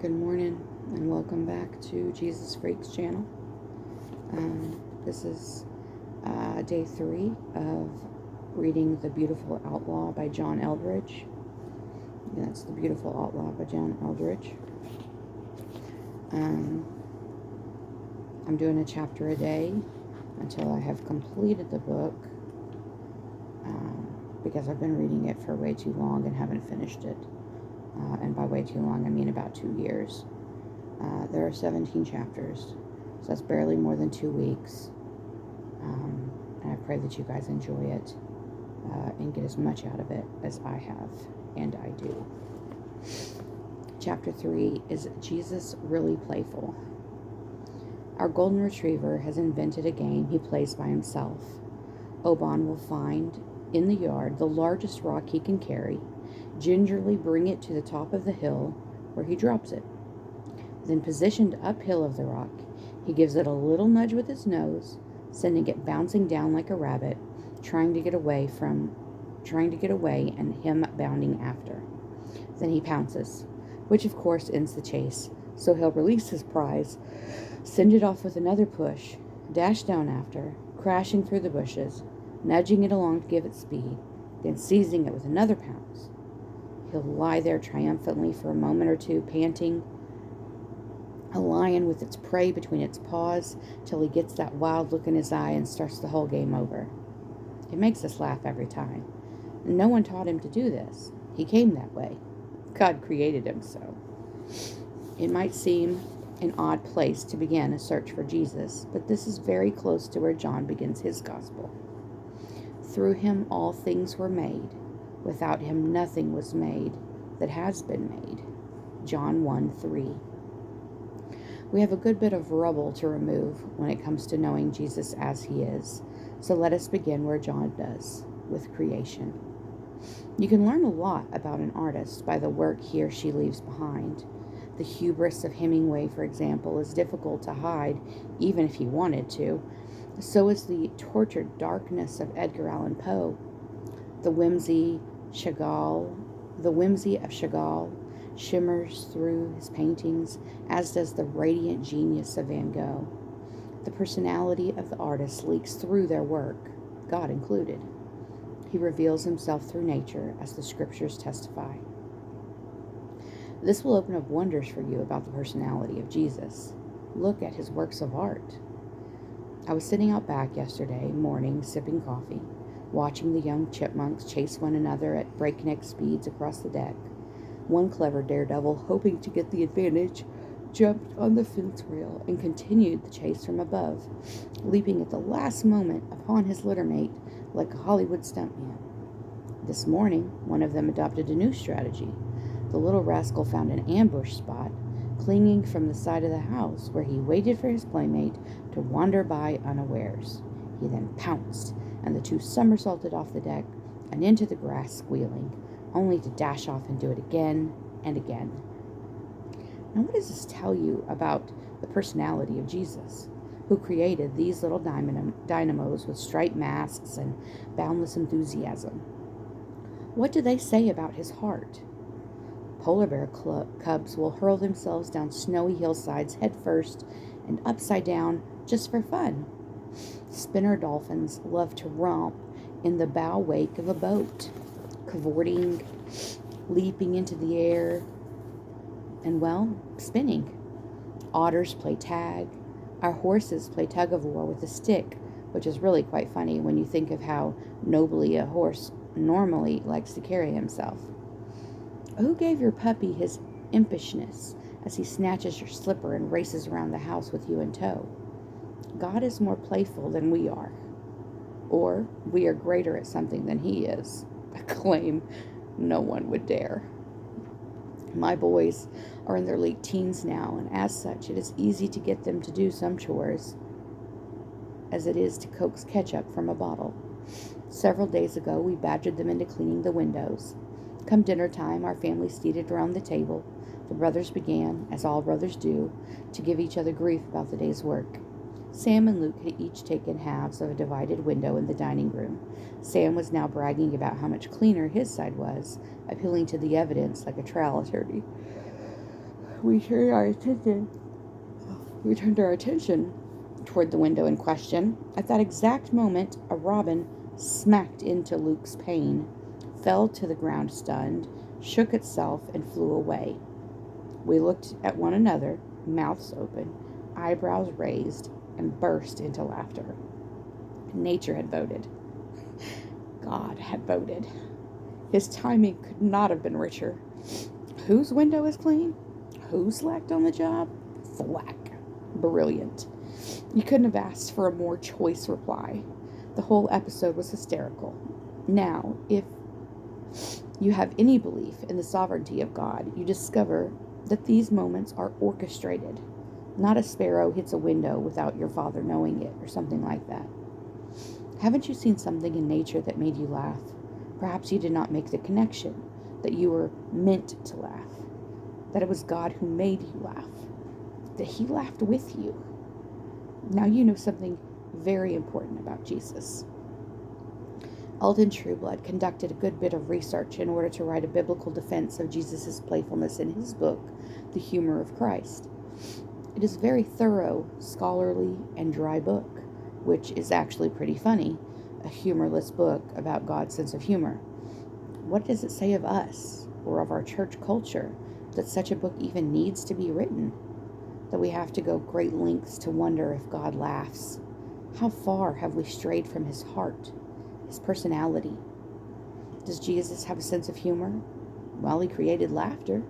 Good morning and welcome back to Jesus Freaks channel. This is day 3 of reading The Beautiful Outlaw by John Eldredge. And that's The Beautiful Outlaw by John Eldredge. I'm doing a chapter a day until I have completed the book because I've been reading it for way too long and haven't finished it. And by way too long, I mean about 2 years. There are 17 chapters, so that's barely more than 2 weeks. And I pray that you guys enjoy it and get as much out of it as I have, and I do. Chapter 3 is Jesus Really Playful. Our golden retriever has invented a game he plays by himself. Oban will find in the yard the largest rock he can carry, gingerly bring it to the top of the hill where he drops it. Then, positioned uphill of the rock, he gives it a little nudge with his nose, sending it bouncing down like a rabbit, trying to get away and him bounding after. Then he pounces, which of course ends the chase, so he'll release his prize, send it off with another push, dash down after, crashing through the bushes, nudging it along to give it speed, then seizing it with another pounce. He'll lie there triumphantly for a moment or two, panting, a lion with its prey between its paws, till he gets that wild look in his eye and starts the whole game over. It makes us laugh every time. No one taught him to do this. He came that way. God created him so. It might seem an odd place to begin a search for Jesus, but this is very close to where John begins his gospel. Through him all things were made. Without him nothing was made that has been made. John 1:3. We have a good bit of rubble to remove when it comes to knowing Jesus as he is, so let us begin where John does, with creation. You can learn a lot about an artist by the work he or she leaves behind. The hubris of Hemingway, for example, is difficult to hide, even if he wanted to. So is the tortured darkness of Edgar Allan Poe. The whimsy of Chagall shimmers through his paintings, as does the radiant genius of Van Gogh. The personality of the artist leaks through their work, God included. He reveals himself through nature, as the scriptures testify. This will open up wonders for you about the personality of Jesus. Look at his works of art. I was sitting out back yesterday morning, sipping coffee, watching the young chipmunks chase one another at breakneck speeds across the deck. One clever daredevil, hoping to get the advantage, jumped on the fence rail and continued the chase from above, leaping at the last moment upon his littermate like a Hollywood stuntman. This morning, one of them adopted a new strategy. The little rascal found an ambush spot, clinging from the side of the house, where he waited for his playmate to wander by unawares. He then pounced, and the two somersaulted off the deck and into the grass, squealing, only to dash off and do it again and again. Now, what does this tell you about the personality of Jesus, who created these little dynamos with striped masks and boundless enthusiasm? What do they say about his heart? Polar bear cubs will hurl themselves down snowy hillsides head first and upside down just for fun. Spinner dolphins love to romp in the bow wake of a boat, cavorting, leaping into the air, and, spinning. Otters play tag. Our horses play tug-of-war with a stick, which is really quite funny when you think of how nobly a horse normally likes to carry himself. Who gave your puppy his impishness as he snatches your slipper and races around the house with you in tow? God is more playful than we are. Or we are greater at something than he is, a claim no one would dare. My boys are in their late teens now, and as such, it is easy to get them to do some chores as it is to coax ketchup from a bottle. Several days ago, we badgered them into cleaning the windows. Come dinner time, our family seated around the table. The brothers began, as all brothers do, to give each other grief about the day's work. Sam and Luke had each taken halves of a divided window in the dining room. Sam was now bragging about how much cleaner his side was, appealing to the evidence like a trial attorney. We turned our attention. We turned our attention toward the window in question. At that exact moment, a robin smacked into Luke's pane, fell to the ground stunned, shook itself, and flew away. We looked at one another, mouths open, eyebrows raised, and burst into laughter. Nature had voted. God had voted. His timing could not have been richer. Whose window is clean? Who slacked on the job? Thwack. Brilliant. You couldn't have asked for a more choice reply. The whole episode was hysterical. Now, if you have any belief in the sovereignty of God, you discover that these moments are orchestrated. Not a sparrow hits a window without your father knowing it, or something like that. Haven't you seen something in nature that made you laugh? Perhaps you did not make the connection, that you were meant to laugh, that it was God who made you laugh, that he laughed with you. Now you know something very important about Jesus. Alden Trueblood conducted a good bit of research in order to write a biblical defense of Jesus' playfulness in his book, The Humor of Christ. It is a very thorough, scholarly, and dry book, which is actually pretty funny, a humorless book about God's sense of humor. What does it say of us, or of our church culture, that such a book even needs to be written? That we have to go great lengths to wonder if God laughs? How far have we strayed from his heart, his personality? Does Jesus have a sense of humor? Well, he created laughter.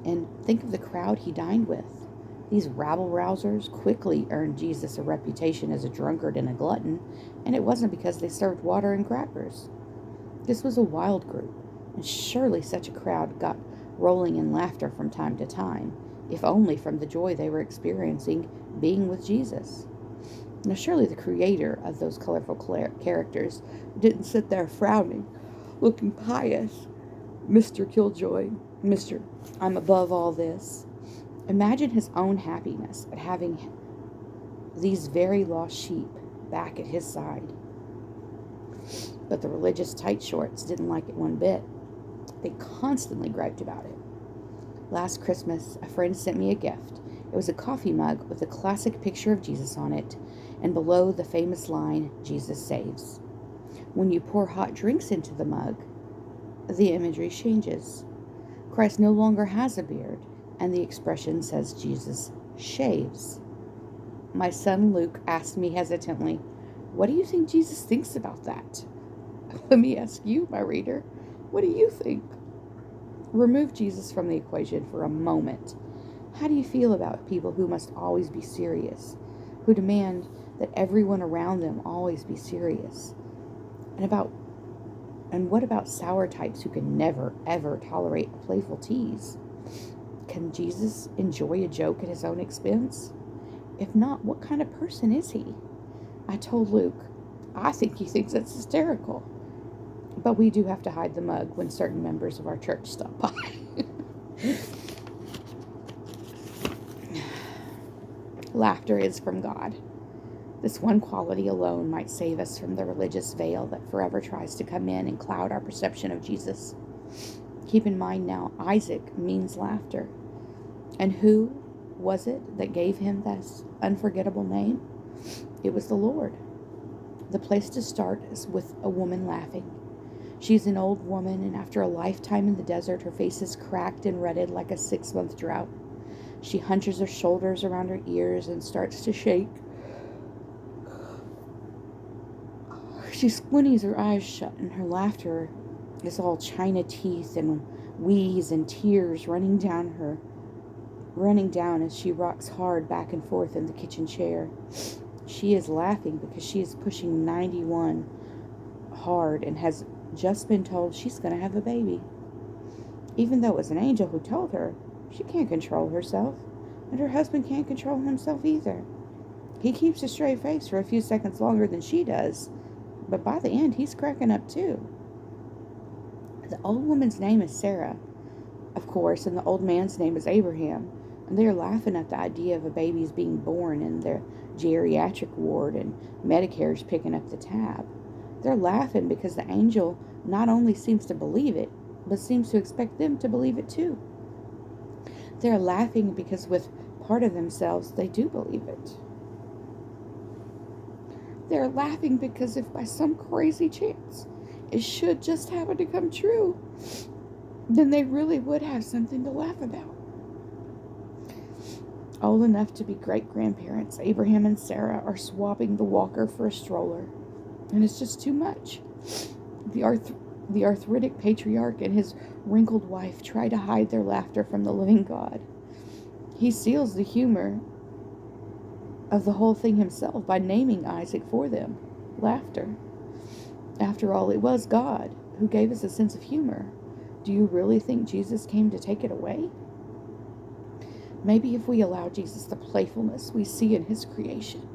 And think of the crowd he dined with. These rabble-rousers quickly earned Jesus a reputation as a drunkard and a glutton, and it wasn't because they served water and crackers. This was a wild group, and surely such a crowd got rolling in laughter from time to time, if only from the joy they were experiencing being with Jesus. Now surely the creator of those colorful characters didn't sit there frowning, looking pious. Mr. Killjoy, Mr. I'm above all this. Imagine his own happiness at having these very lost sheep back at his side. But the religious tight shorts didn't like it one bit. They constantly griped about it. Last Christmas, a friend sent me a gift. It was a coffee mug with a classic picture of Jesus on it, and below the famous line, Jesus saves. When you pour hot drinks into the mug, the imagery changes. Christ no longer has a beard, and the expression says Jesus shaves. My son Luke asked me hesitantly, "What do you think Jesus thinks about that?" Let me ask you, my reader, what do you think? Remove Jesus from the equation for a moment. How do you feel about people who must always be serious, who demand that everyone around them always be serious? And what about sour types who can never, ever tolerate a playful tease? Can Jesus enjoy a joke at his own expense? If not, what kind of person is he? I told Luke, I think he thinks it's hysterical. But we do have to hide the mug when certain members of our church stop by. Laughter is from God. This one quality alone might save us from the religious veil that forever tries to come in and cloud our perception of Jesus. Keep in mind now, Isaac means laughter. And who was it that gave him this unforgettable name? It was the Lord. The place to start is with a woman laughing. She's an old woman, and after a lifetime in the desert, her face is cracked and rutted like a 6-month drought. She hunches her shoulders around her ears and starts to shake. She squinties her eyes shut, and her laughter is all china teeth and wheeze and tears running down as she rocks hard back and forth in the kitchen chair. She is laughing because she is pushing 91 hard and has just been told she's going to have a baby. Even though it was an angel who told her, she can't control herself, and her husband can't control himself either. He keeps a straight face for a few seconds longer than she does, but by the end, he's cracking up too. The old woman's name is Sarah, of course, and the old man's name is Abraham, and they are laughing at the idea of a baby's being born in their geriatric ward and Medicare's picking up the tab. They're laughing because the angel not only seems to believe it, but seems to expect them to believe it too. They're laughing because with part of themselves they do believe it. They're laughing because if by some crazy chance it should just happen to come true, then they really would have something to laugh about. Old enough to be great-grandparents, Abraham and Sarah are swapping the walker for a stroller, and it's just too much. The arthritic patriarch and his wrinkled wife try to hide their laughter from the living God. He seals the humor of the whole thing himself by naming Isaac for them. Laughter. After all, it was God who gave us a sense of humor. Do you really think Jesus came to take it away? Maybe if we allow Jesus the playfulness we see in his creation,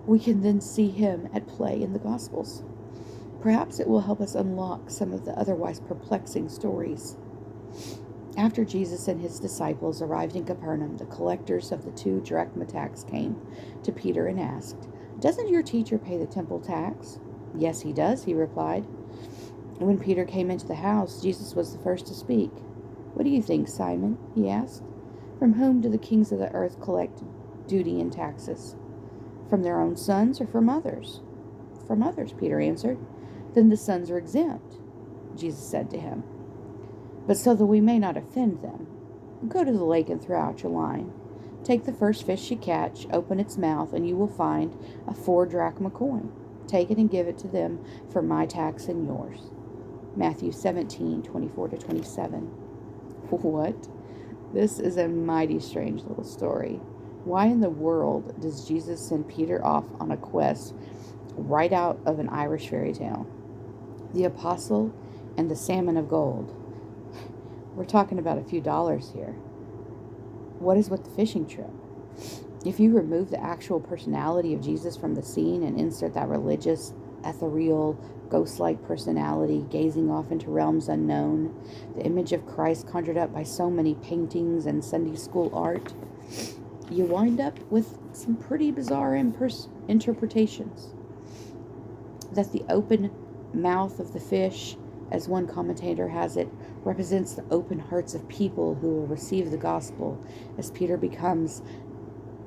we can then see him at play in the Gospels. Perhaps it will help us unlock some of the otherwise perplexing stories. After Jesus and his disciples arrived in Capernaum, the collectors of the 2 drachma tax came to Peter and asked, "Doesn't your teacher pay the temple tax?" "Yes, he does," he replied. And when Peter came into the house, Jesus was the first to speak. "What do you think, Simon?" he asked. "From whom do the kings of the earth collect duty and taxes? From their own sons or from others?" "From others," Peter answered. "Then the sons are exempt." Jesus said to him, "But so that we may not offend them, go to the lake and throw out your line. Take the first fish you catch, open its mouth, and you will find a 4 drachma coin. Take it and give it to them for my tax and yours." Matthew 17:24-27. What? This is a mighty strange little story. Why in the world does Jesus send Peter off on a quest right out of an Irish fairy tale? The apostle and the salmon of gold. We're talking about a few dollars here. What is with the fishing trip? If you remove the actual personality of Jesus from the scene and insert that religious, ethereal, ghost-like personality gazing off into realms unknown, the image of Christ conjured up by so many paintings and Sunday school art, you wind up with some pretty bizarre interpretations. That the open mouth of the fish, as one commentator has it, represents the open hearts of people who will receive the gospel as Peter becomes,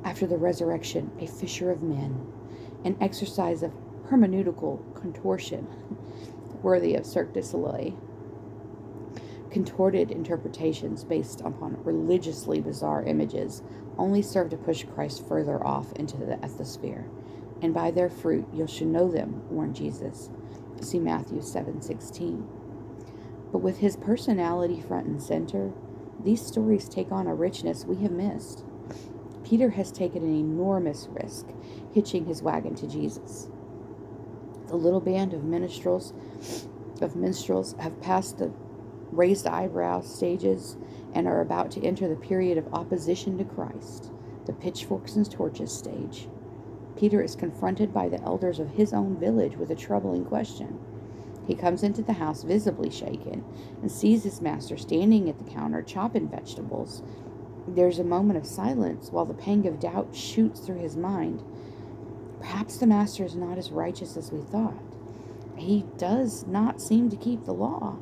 after the resurrection, a fisher of men, an exercise of hermeneutical contortion worthy of Cirque du Soleil. Contorted interpretations based upon religiously bizarre images only serve to push Christ further off into the ethosphere. "And by their fruit you shall know them," warned Jesus. See Matthew 7:16. But with his personality front and center, these stories take on a richness we have missed. Peter has taken an enormous risk hitching his wagon to Jesus. The little band of minstrels have passed the raised eyebrow stages and are about to enter the period of opposition to Christ, the pitchforks and torches stage. Peter is confronted by the elders of his own village with a troubling question. He comes into the house visibly shaken and sees his master standing at the counter chopping vegetables. There's a moment of silence while the pang of doubt shoots through his mind. Perhaps the master is not as righteous as we thought. He does not seem to keep the law.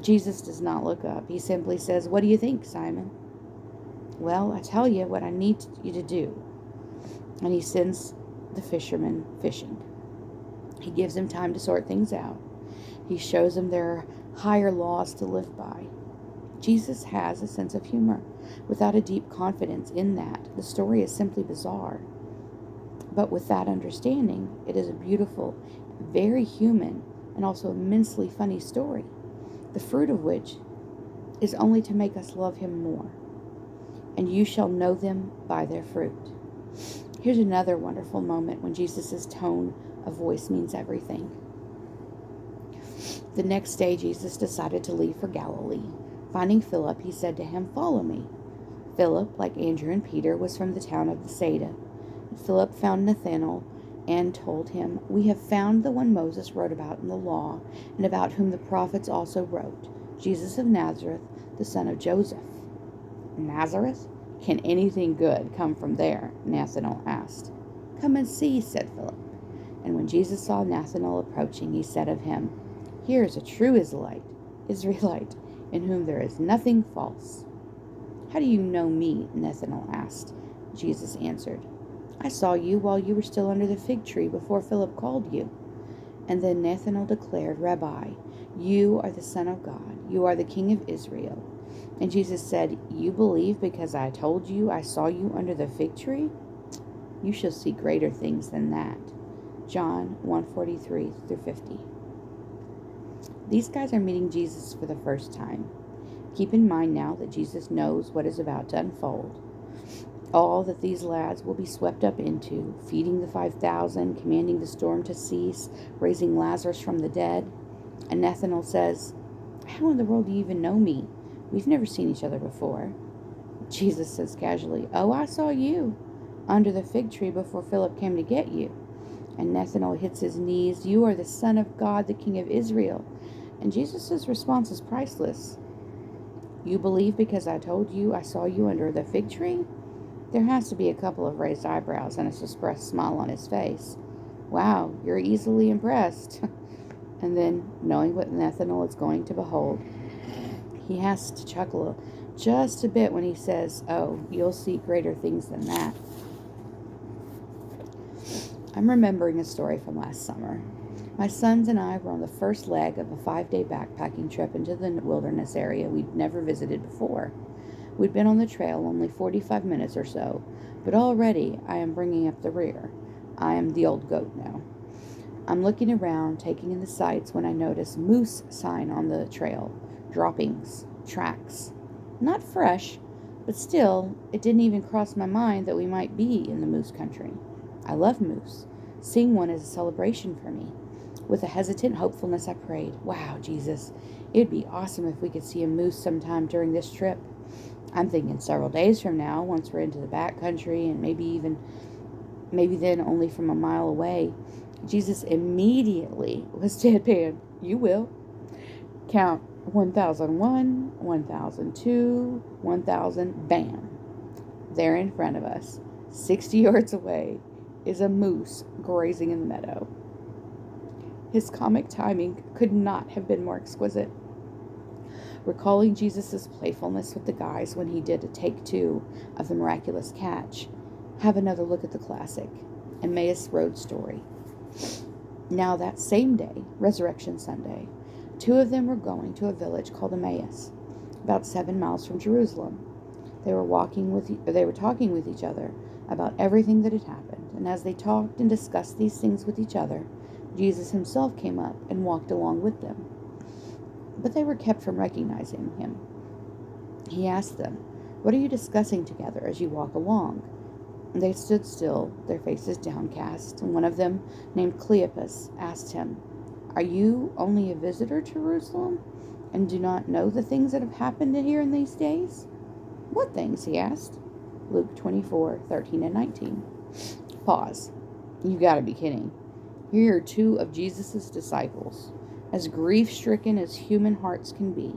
Jesus does not look up. He simply says, "What do you think, Simon?" "Well, I tell you what I need you to do." And he sends the fishermen fishing. He gives them time to sort things out. He shows them there are higher laws to live by. Jesus has a sense of humor. Without a deep confidence in that, the story is simply bizarre. But with that understanding, it is a beautiful, very human, and also immensely funny story, the fruit of which is only to make us love him more. "And you shall know them by their fruit." Here's another wonderful moment when Jesus' tone of voice means everything. The next day, Jesus decided to leave for Galilee. Finding Philip, he said to him, "Follow me." Philip, like Andrew and Peter, was from the town of Bethsaida. Philip found Nathanael and told him, "We have found the one Moses wrote about in the law, and about whom the prophets also wrote, Jesus of Nazareth, the son of Joseph." "Nazareth? Can anything good come from there?" Nathanael asked. "Come and see," said Philip. And when Jesus saw Nathanael approaching, he said of him, "Here is a true Israelite, in whom there is nothing false." "How do you know me?" Nathanael asked. Jesus answered, "I saw you while you were still under the fig tree before Philip called you." And then Nathanael declared, "Rabbi, you are the Son of God. You are the King of Israel." And Jesus said, "You believe because I told you I saw you under the fig tree? You shall see greater things than that." John 1:43-50. These guys are meeting Jesus for the first time. Keep in mind now that Jesus knows what is about to unfold. All that these lads will be swept up into, feeding the 5,000, commanding the storm to cease, raising Lazarus from the dead. And Nathanael says, "How in the world do you even know me? We've never seen each other before." Jesus says casually, "Oh, I saw you under the fig tree before Philip came to get you." And Nathanael hits his knees. "You are the Son of God, the King of Israel." And Jesus' response is priceless. "You believe because I told you I saw you under the fig tree?" There has to be a couple of raised eyebrows and a suppressed smile on his face. "Wow, you're easily impressed." And then, knowing what Nathanael is going to behold, he has to chuckle just a bit when he says, "Oh, you'll see greater things than that." I'm remembering a story from last summer. My sons and I were on the first leg of a 5-day backpacking trip into the wilderness area we'd never visited before. We'd been on the trail only 45 minutes or so, but already I am bringing up the rear. I am the old goat now. I'm looking around, taking in the sights, when I notice moose sign on the trail. Droppings, tracks. Not fresh, but still, it didn't even cross my mind that we might be in the moose country. I love moose. Seeing one is a celebration for me. With a hesitant hopefulness, I prayed, "Wow, Jesus, it'd be awesome if we could see a moose sometime during this trip." I'm thinking several days from now, once we're into the backcountry, and maybe then only from a mile away. Jesus immediately was deadpan. "You will. Count 1001, 1002, 1000, bam. There in front of us, 60 yards away, is a moose grazing in the meadow." His comic timing could not have been more exquisite. Recalling Jesus' playfulness with the guys when he did a take 2 of the miraculous catch, have another look at the classic Emmaus Road story. Now that same day, Resurrection Sunday, 2 of them were going to a village called Emmaus, about 7 miles from Jerusalem. They were talking with each other about everything that had happened, and as they talked and discussed these things with each other, Jesus himself came up and walked along with them. But they were kept from recognizing him. He asked them, "What are you discussing together as you walk along?" And they stood still, their faces downcast, and one of them, named Cleopas, asked him, "Are you only a visitor to Jerusalem, and do not know the things that have happened here in these days?" "What things?" he asked. Luke 24:13-19. Pause. You gotta be kidding. Here are 2 of Jesus' disciples, as grief-stricken as human hearts can be.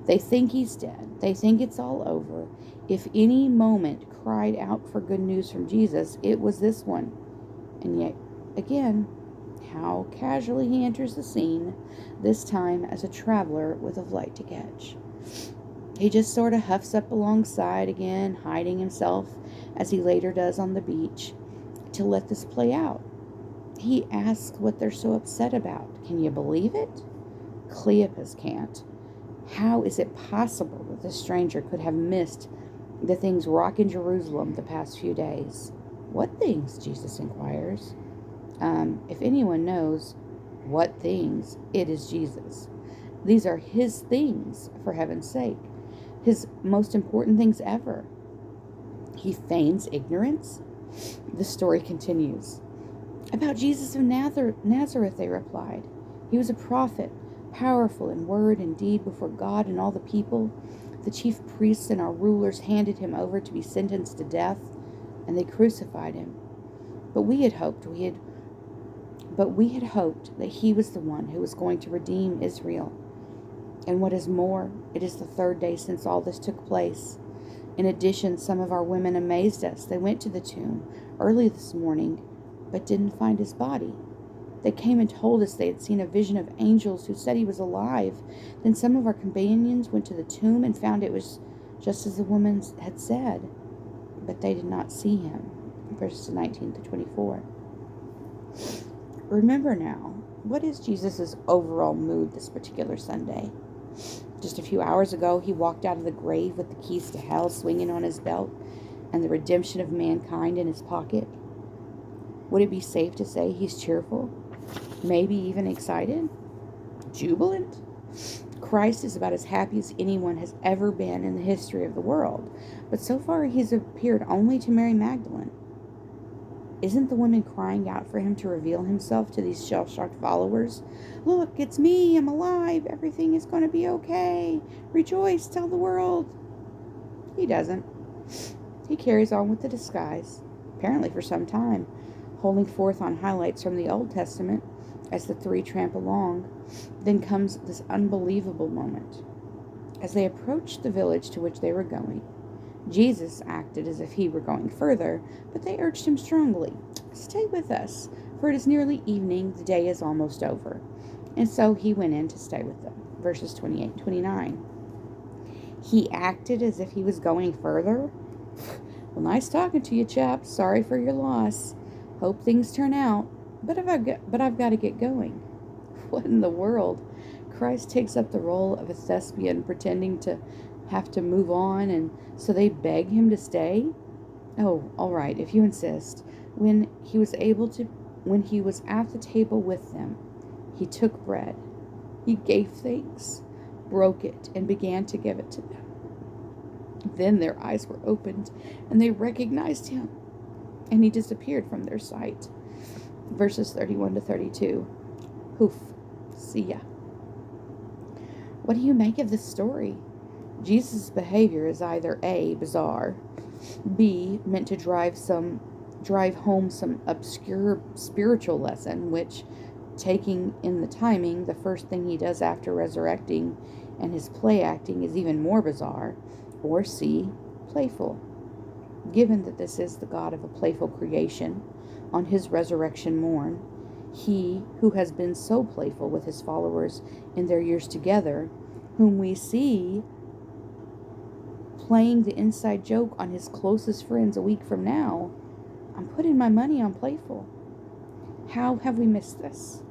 They think he's dead. They think it's all over. If any moment cried out for good news from Jesus, it was this one. And yet, again, how casually he enters the scene, this time as a traveler with a flight to catch. He just sort of huffs up alongside again, hiding himself, as he later does on the beach, to let this play out. He asks what they're so upset about. Can you believe it? Cleopas can't. How is it possible that this stranger could have missed the things rocking Jerusalem the past few days? "What things?" Jesus inquires. If anyone knows what things, it is Jesus. These are his things, for heaven's sake. His most important things ever. He feigns ignorance. The story continues. "About Jesus of Nazareth, they replied. He was a prophet, powerful in word and deed before God and all the people. The chief priests and our rulers handed him over to be sentenced to death, and they crucified him. But we had hoped that he was the one who was going to redeem Israel. And what is more, it is the 3rd day since all this took place. In addition, some of our women amazed us. They went to the tomb early this morning, but didn't find his body." They came and told us they had seen a vision of angels who said he was alive. Then some of our companions went to the tomb and found it was just as the woman had said, but they did not see him. Verses 19 to 24. Remember now, what is Jesus' overall mood this particular Sunday? Just a few hours ago, he walked out of the grave with the keys to hell swinging on his belt and the redemption of mankind in his pocket. Would it be safe to say he's cheerful? Maybe even excited? Jubilant? Christ is about as happy as anyone has ever been in the history of the world, but so far he's appeared only to Mary Magdalene. Isn't the woman crying out for him to reveal himself to these shell-shocked followers? Look, it's me, I'm alive, everything is going to be okay. Rejoice, tell the world. He doesn't. He carries on with the disguise, apparently for some time, holding forth on highlights from the Old Testament as the three tramp along. Then comes this unbelievable moment. As they approached the village to which they were going, Jesus acted as if he were going further, but they urged him strongly, "Stay with us, for it is nearly evening, the day is almost over." And so he went in to stay with them. Verses 28 and 29. He acted as if he was going further? Well, nice talking to you, chap. Sorry for your loss. Hope things turn out, but I've got to get going. What in the world? Christ takes up the role of a thespian pretending to have to move on, and so they beg him to stay? Oh, all right, if you insist. When he was at the table with them, he took bread. He gave thanks, broke it, and began to give it to them. Then their eyes were opened, and they recognized him, and he disappeared from their sight. Verses 31 to 32. Hoof. See ya. What do you make of this story? Jesus' behavior is either A, bizarre, B, meant to drive home some obscure spiritual lesson, which, taking in the timing, the first thing he does after resurrecting and his play acting is even more bizarre, or C, playful. Given that this is the God of a playful creation, on his resurrection morn, he who has been so playful with his followers in their years together, whom we see playing the inside joke on his closest friends a week from now, I'm putting my money on playful. How have we missed this?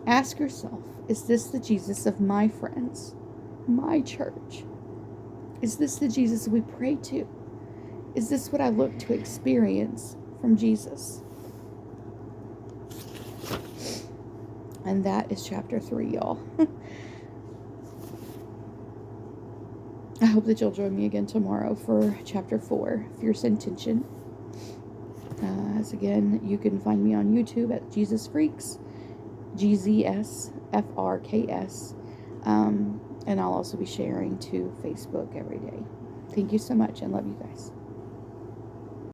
Ask yourself, is this the Jesus of my friends, my church? Is this the Jesus we pray to? Is this what I look to experience from Jesus? And that is chapter 3, y'all. I hope that you'll join me again tomorrow for chapter 4, Fierce Intention. As again, you can find me on YouTube at Jesus Freaks, GZSFRKS. And I'll also be sharing to Facebook every day. Thank you so much and love you guys.